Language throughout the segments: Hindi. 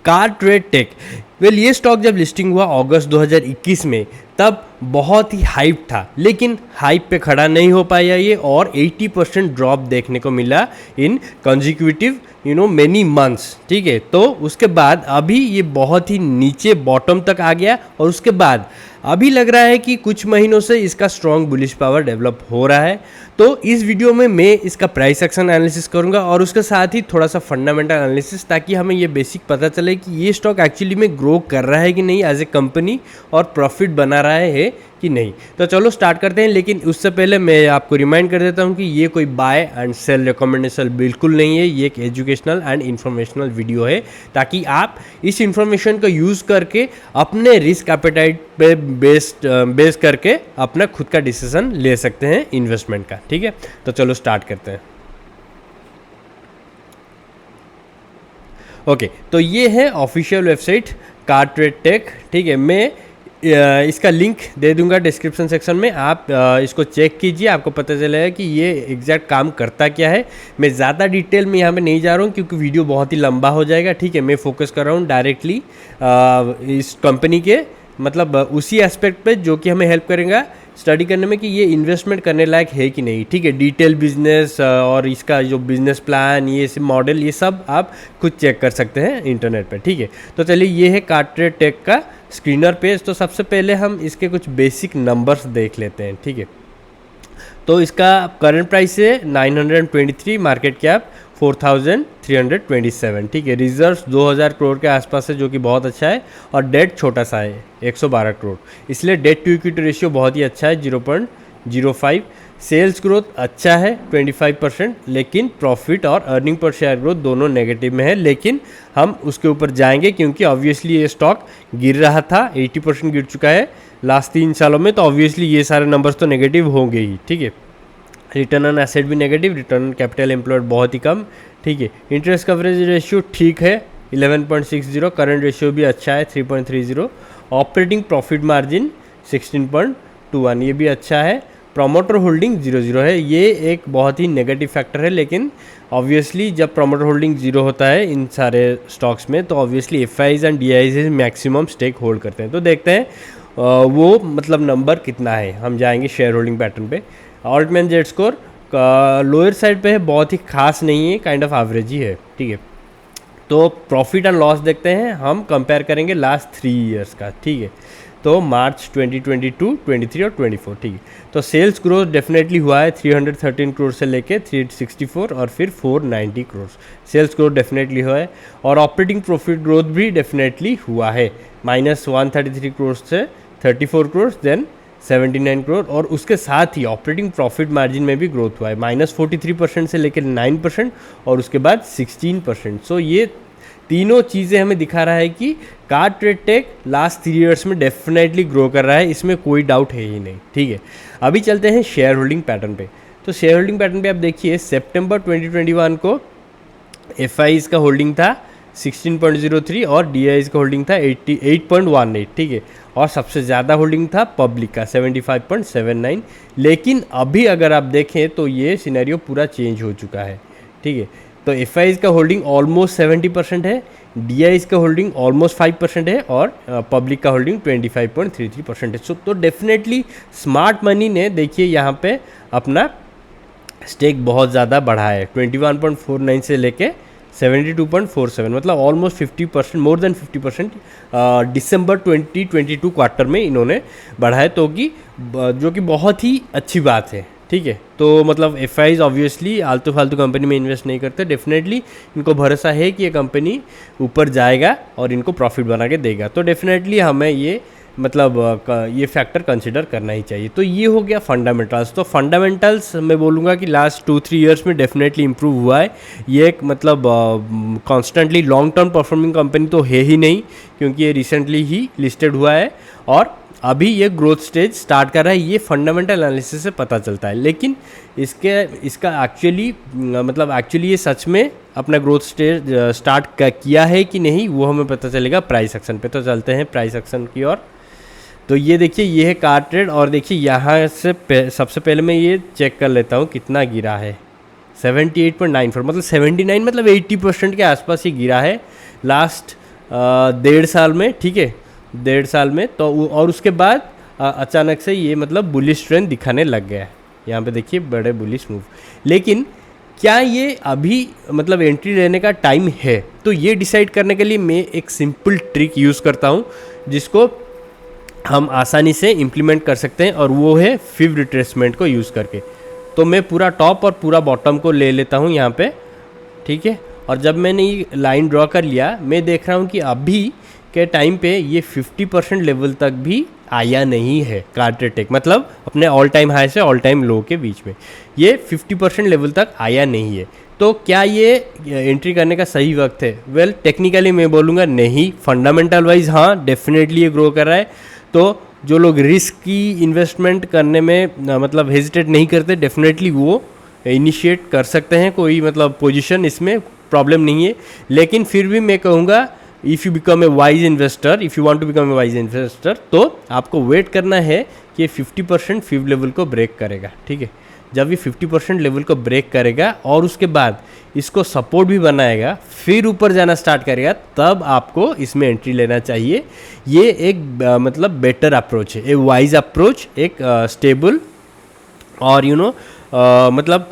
Cartwright, वेल ये स्टॉक जब लिस्टिंग हुआ अगस्त 2021 में, तब बहुत ही हाइप था, लेकिन हाइप पे खड़ा नहीं हो पाया ये, और 80% ड्रॉप देखने को मिला इन कंजिक्यूटिव मेनी मंथ्स, ठीक है। तो उसके बाद अभी ये बहुत ही नीचे बॉटम तक आ गया, और उसके बाद अभी लग रहा है कि कुछ महीनों से इसका स्ट्रॉन्ग बुलिश पावर डेवलप हो रहा है। तो इस वीडियो में मैं इसका प्राइस एक्शन एनालिसिस करूंगा और उसके साथ ही थोड़ा सा फंडामेंटल एनालिसिस, ताकि हमें ये बेसिक पता चले कि ये स्टॉक एक्चुअली में ग्रो कर रहा है कि नहीं एज ए कंपनी, और प्रॉफिट बना रहा है कि नहीं। तो चलो स्टार्ट करते हैं, लेकिन उससे पहले मैं आपको रिमाइंड कर देता हूं कि ये कोई बाय एंड सेल रिकमेंडेशन बिल्कुल नहीं है, ये एक एजुकेशनल एंड इन्फॉर्मेशनल वीडियो है, ताकि आप इस इन्फॉर्मेशन का यूज़ करके अपने रिस्क एपेटाइट पे बेस करके अपना खुद का डिसीजन ले सकते हैं इन्वेस्टमेंट का, ठीक है। तो चलो स्टार्ट करते हैं। ओके, तो ये है ऑफिशियल वेबसाइट कार्टरेट, ठीक है। मैं इसका लिंक दे दूंगा डिस्क्रिप्शन सेक्शन में, आप इसको चेक कीजिए, आपको पता चलेगा कि ये एग्जैक्ट काम करता क्या है। मैं ज़्यादा डिटेल में यहाँ पे नहीं जा रहा हूँ क्योंकि वीडियो बहुत ही लंबा हो जाएगा, ठीक है। मैं फोकस कर रहा हूँ डायरेक्टली इस कंपनी के मतलब उसी एस्पेक्ट पे जो कि हमें हेल्प करेगा स्टडी करने में कि ये इन्वेस्टमेंट करने लायक है कि नहीं, ठीक है। डिटेल बिजनेस और इसका जो बिजनेस प्लान, ये सब मॉडल, ये सब आप खुद चेक कर सकते हैं इंटरनेट पे, ठीक है। तो चलिए, ये है कार्टरेट का स्क्रीनर पेज। तो सबसे पहले हम इसके कुछ बेसिक नंबर्स देख लेते हैं, ठीक है। तो इसका करंट प्राइस है 923, मार्केट कैप 4327, ठीक है। रिजर्व्स 2000 करोड़ के आसपास है, जो कि बहुत अच्छा है, और डेट छोटा सा है 112 करोड़, इसलिए डेट टू इक्विटी रेशियो बहुत ही अच्छा है 0.05। सेल्स ग्रोथ अच्छा है 25%, लेकिन प्रॉफिट और अर्निंग पर शेयर ग्रोथ दोनों नेगेटिव में है, लेकिन हम उसके ऊपर जाएंगे क्योंकि ऑब्वियसली ये स्टॉक गिर रहा था, 80% गिर चुका है लास्ट 3 सालों में, तो ऑब्वियसली ये सारे नंबर्स तो नेगेटिव होंगे ही, ठीक है। रिटर्न ऑन एसेट भी negative, return on capital employed बहुत ही कम, ठीक है। इंटरेस्ट कवरेज रेशियो ठीक है 11.60, करंट रेशियो भी अच्छा है 3.30, ऑपरेटिंग प्रॉफिट मार्जिन 16.21, ये भी अच्छा है। प्रोमोटर होल्डिंग 0 है, ये एक बहुत ही नेगेटिव फैक्टर है, लेकिन ऑब्वियसली जब प्रोमोटर होल्डिंग 0 होता है इन सारे स्टॉक्स में, तो obviously FIIs and DIIs maximum stake hold करते हैं। तो देखते हैं वो मतलब नंबर कितना है। हम जाएंगे शेयर होल्डिंग पैटर्न पे। Altman Z score lower side पे है, बहुत ही खास नहीं है, काइंड ऑफ एवरेज ही है, ठीक है। तो प्रॉफिट एंड लॉस देखते हैं, हम कंपेयर करेंगे लास्ट 3 ईयर्स का, ठीक है। तो मार्च 2022, 23 और 24, ठीक है। तो सेल्स ग्रोथ डेफिनेटली हुआ है 313 करोड़ से लेके 364 और फिर 490 करोड़, सेल्स ग्रोथ डेफिनेटली हुआ है, और ऑपरेटिंग प्रॉफिट ग्रोथ भी डेफिनेटली हुआ है, -133 करोड़ से 34 करोड़, देन 79 करोड़, और उसके साथ ही ऑपरेटिंग प्रॉफिट मार्जिन में भी ग्रोथ हुआ है, -43% से लेकर 9%, और उसके बाद 16%। सो ये तीनों चीज़ें हमें दिखा रहा है कि कार्टरेट लास्ट 3 ईयर्स में डेफिनेटली ग्रो कर रहा है, इसमें कोई डाउट है ही नहीं, ठीक है। अभी चलते हैं शेयर होल्डिंग पैटर्न पे। तो शेयर होल्डिंग पैटर्न पे आप देखिए, सितंबर 2021 को एफआईज का होल्डिंग था 16.03 और डीआईज का होल्डिंग था 88.18, ठीक है। और सबसे ज़्यादा होल्डिंग था पब्लिक का 75.79, लेकिन अभी अगर आप देखें तो ये सिनेरियो पूरा चेंज हो चुका है, ठीक है। तो एफआईज का होल्डिंग ऑलमोस्ट 70% है, डीआईज का होल्डिंग ऑलमोस्ट 5% है, और पब्लिक का होल्डिंग 25.33% है। सो तो डेफिनेटली स्मार्ट मनी ने देखिए यहाँ पे अपना स्टेक बहुत ज़्यादा बढ़ा है, 21.49 से लेके 72.47, मतलब ऑलमोस्ट 50%, मोर देन 50% दिसंबर 2022 क्वार्टर में इन्होंने बढ़ाया, तो कि जो कि बहुत ही अच्छी बात है, ठीक है। तो मतलब एफआईज ऑब्वियसली आलतू फालतू कंपनी में इन्वेस्ट नहीं करते, डेफिनेटली इनको भरोसा है कि ये कंपनी ऊपर जाएगा और इनको प्रॉफिट बना के देगा, तो डेफिनेटली हमें ये मतलब ये फैक्टर कंसिडर करना ही चाहिए। तो ये हो गया फंडामेंटल्स। तो फंडामेंटल्स मैं बोलूँगा कि लास्ट 2-3 ईयर्स में डेफिनेटली इंप्रूव हुआ है। ये एक मतलब constantly long term performing company तो है ही नहीं, क्योंकि ये रिसेंटली ही लिस्टेड हुआ है और अभी ये ग्रोथ स्टेज स्टार्ट कर रहा है, ये फंडामेंटल एनालिसिस से पता चलता है। लेकिन इसका एक्चुअली ये सच में अपना ग्रोथ स्टेज स्टार्ट किया है कि नहीं, वो हमें पता चलेगा प्राइस एक्शन पे। तो चलते हैं प्राइस एक्शन की ओर। तो ये देखिए, ये है कार्टरेट और देखिए यहाँ से सबसे पहले मैं ये चेक कर लेता हूँ कितना गिरा है। 78.94 मतलब 79 मतलब 80% के आसपास ही गिरा है लास्ट 1.5 साल में, ठीक है, 1.5 साल में। तो और उसके बाद अचानक से ये मतलब बुलिश ट्रेंड दिखाने लग गया है। यहाँ पे देखिए बड़े बुलिश मूव। लेकिन क्या ये अभी मतलब एंट्री लेने का टाइम है? तो ये डिसाइड करने के लिए मैं एक सिंपल ट्रिक यूज़ करता हूँ जिसको हम आसानी से इम्प्लीमेंट कर सकते हैं, और वो है फिब रिट्रेसमेंट को यूज़ करके। तो मैं पूरा टॉप और पूरा बॉटम को ले लेता हूँ यहाँ पे, ठीक है। और जब मैंने ये लाइन ड्रॉ कर लिया, मैं देख रहा हूँ कि अभी के टाइम पे ये 50% लेवल तक भी आया नहीं है कार्टेड टेक, मतलब अपने ऑल टाइम हाई से ऑल टाइम लो के बीच में ये 50% लेवल तक आया नहीं है। तो क्या ये एंट्री करने का सही वक्त है? वेल, टेक्निकली मैं बोलूँगा नहीं, फंडामेंटल वाइज हाँ डेफिनेटली ये ग्रो कर रहा है। तो जो लोग रिस्क की इन्वेस्टमेंट करने में मतलब हेजिटेट नहीं करते, डेफिनेटली वो इनिशिएट कर सकते हैं कोई मतलब पोजीशन, इसमें प्रॉब्लम नहीं है। लेकिन फिर भी मैं कहूँगा, if you become a wise investor, if you want to become a wise investor, तो आपको वेट करना है कि ये 50% फिब लेवल को ब्रेक करेगा, ठीक है। जब ये 50% लेवल को ब्रेक करेगा और उसके बाद इसको सपोर्ट भी बनाएगा, फिर ऊपर जाना स्टार्ट करेगा, तब आपको इसमें एंट्री लेना चाहिए। ये एक मतलब बेटर अप्रोच है, एक वाइज अप्रोच, एक स्टेबल और मतलब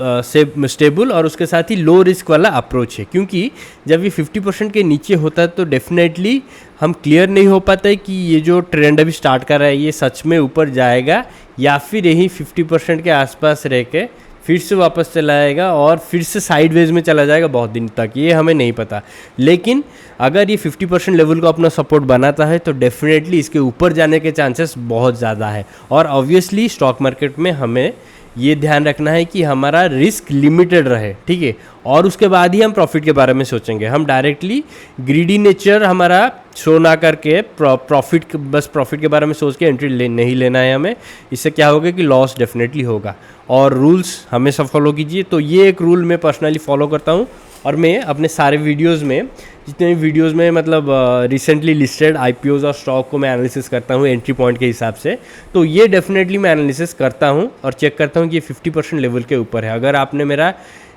स्टेबल और उसके साथ ही लो रिस्क वाला अप्रोच है। क्योंकि जब ये 50% के नीचे होता है तो डेफिनेटली हम क्लियर नहीं हो पाता है कि ये जो ट्रेंड अभी स्टार्ट कर रहा है ये सच में ऊपर जाएगा या फिर यही 50% के आसपास रह के फिर से वापस चला आएगा और फिर से साइडवेज में चला जाएगा बहुत दिन तक, ये हमें नहीं पता। लेकिन अगर ये 50% लेवल को अपना सपोर्ट बनाता है तो डेफिनेटली इसके ऊपर जाने के चांसेस बहुत ज़्यादा है। और ऑब्वियसली स्टॉक मार्केट में हमें ये ध्यान रखना है कि हमारा रिस्क लिमिटेड रहे, ठीक है। और उसके बाद ही हम प्रॉफिट के बारे में सोचेंगे। हम डायरेक्टली ग्रीडी नेचर हमारा शो ना करके बस प्रॉफिट के बारे में सोच के एंट्री नहीं लेना है हमें। इससे क्या होगा कि लॉस डेफिनेटली होगा। और रूल्स हमेशा फॉलो कीजिए। तो ये एक रूल मैं पर्सनली फॉलो करता हूँ और मैं अपने सारे वीडियोस में, जितने भी वीडियोस में मतलब रिसेंटली लिस्टेड आईपीओज और स्टॉक को मैं एनालिसिस करता हूँ एंट्री पॉइंट के हिसाब से, तो ये डेफिनेटली मैं एनालिसिस करता हूँ और चेक करता हूँ कि ये 50% लेवल के ऊपर है। अगर आपने मेरा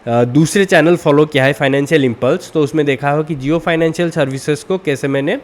दूसरे चैनल फॉलो किया है फाइनेंशियल इम्पल्स, तो उसमें देखा हो कि जियो फाइनेंशियल सर्विसेज को कैसे मैंने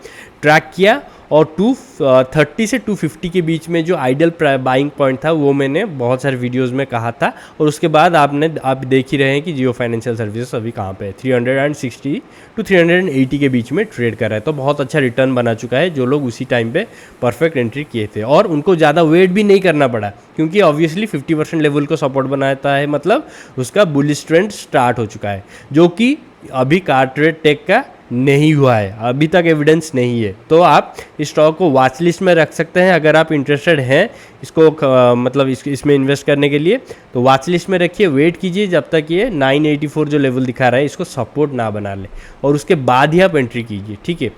ट्रैक किया और 230 से 250 के बीच में जो आइडियल बाइंग पॉइंट था वो मैंने बहुत सारे वीडियोस में कहा था। और उसके बाद आप देख ही रहे हैं कि जियो फाइनेंशियल सर्विसेज अभी कहाँ पे है, 360 to 380 के बीच में ट्रेड कर रहा है। तो बहुत अच्छा रिटर्न बना चुका है जो लोग उसी टाइम पे परफेक्ट एंट्री किए थे और उनको ज़्यादा वेट भी नहीं करना पड़ा, क्योंकि ऑब्वियसली 50% लेवल को सपोर्ट बनाता है, मतलब उसका बुलिश ट्रेंड स्टार्ट हो चुका है, जो कि अभी कार्टेड टेक का नहीं हुआ है, अभी तक एविडेंस नहीं है। तो आप इस स्टॉक को वॉच लिस्ट में रख सकते हैं अगर आप इंटरेस्टेड हैं इसको मतलब इसमें इन्वेस्ट करने के लिए। तो वॉच लिस्ट में रखिए, वेट कीजिए जब तक ये 984 जो लेवल दिखा रहा है इसको सपोर्ट ना बना ले और उसके बाद ही आप एंट्री कीजिए, ठीक है।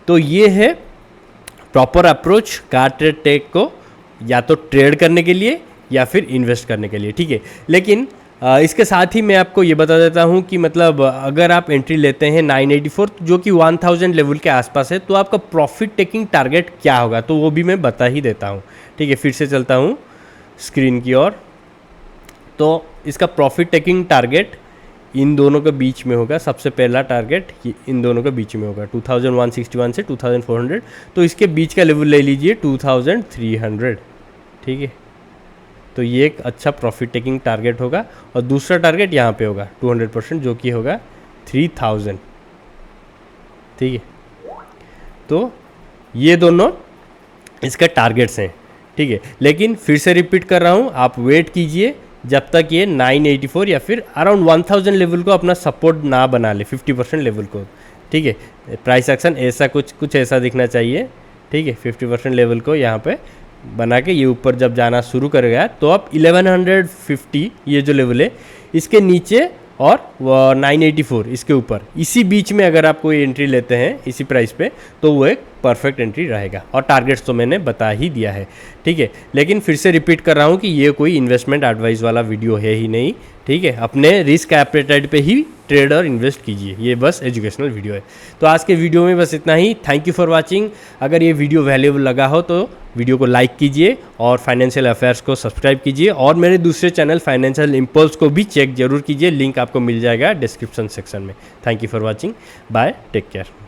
तो ये है प्रॉपर अप्रोच कार्टेड टेक को या तो ट्रेड करने के लिए या फिर इन्वेस्ट करने के लिए, ठीक है। लेकिन इसके साथ ही मैं आपको ये बता देता हूँ कि मतलब अगर आप एंट्री लेते हैं 984 जो कि 1000 लेवल के आसपास है, तो आपका प्रॉफिट टेकिंग टारगेट क्या होगा, तो वो भी मैं बता ही देता हूँ, ठीक है। फिर से चलता हूँ स्क्रीन की ओर। तो इसका प्रॉफिट टेकिंग टारगेट इन दोनों के बीच में होगा। सबसे पहला टारगेट इन दोनों के बीच में होगा 2161 से 2400, तो इसके बीच का लेवल ले लीजिए 2300, ठीक है। तो ये एक अच्छा प्रॉफिट टेकिंग टारगेट होगा। और दूसरा टारगेट यहाँ पे होगा 200% जो कि होगा 3000, ठीक है। तो ये दोनों इसका टारगेट्स हैं, ठीक है। लेकिन फिर से रिपीट कर रहा हूँ, आप वेट कीजिए जब तक ये 984 या फिर अराउंड 1000 लेवल को अपना सपोर्ट ना बना ले 50% लेवल को, ठीक है। प्राइस एक्शन ऐसा कुछ ऐसा दिखना चाहिए, ठीक है। 50% लेवल को यहाँ पे बना के ये ऊपर जब जाना शुरू करेगा तो आप 1150 ये जो लेवल है इसके नीचे और 984 इसके ऊपर, इसी बीच में अगर आप कोई एंट्री लेते हैं इसी प्राइस पे तो वो एक परफेक्ट एंट्री रहेगा। और टारगेट्स तो मैंने बता ही दिया है, ठीक है। लेकिन फिर से रिपीट कर रहा हूँ कि ये कोई इन्वेस्टमेंट एडवाइस वाला वीडियो है ही नहीं, ठीक है। अपने रिस्क एपेटाइट पे ही ट्रेड और इन्वेस्ट कीजिए, ये बस एजुकेशनल वीडियो है। तो आज के वीडियो में बस इतना ही। Thank you for watching. अगर ये वीडियो वैल्यूएबल लगा हो तो वीडियो को लाइक कीजिए और फाइनेंशियल अफेयर्स को सब्सक्राइब कीजिए और मेरे दूसरे चैनल फाइनेंशियल इम्पल्स को भी चेक जरूर कीजिए, लिंक आपको मिल जाएगा डिस्क्रिप्शन सेक्शन में। Thank you for watching, bye, take care.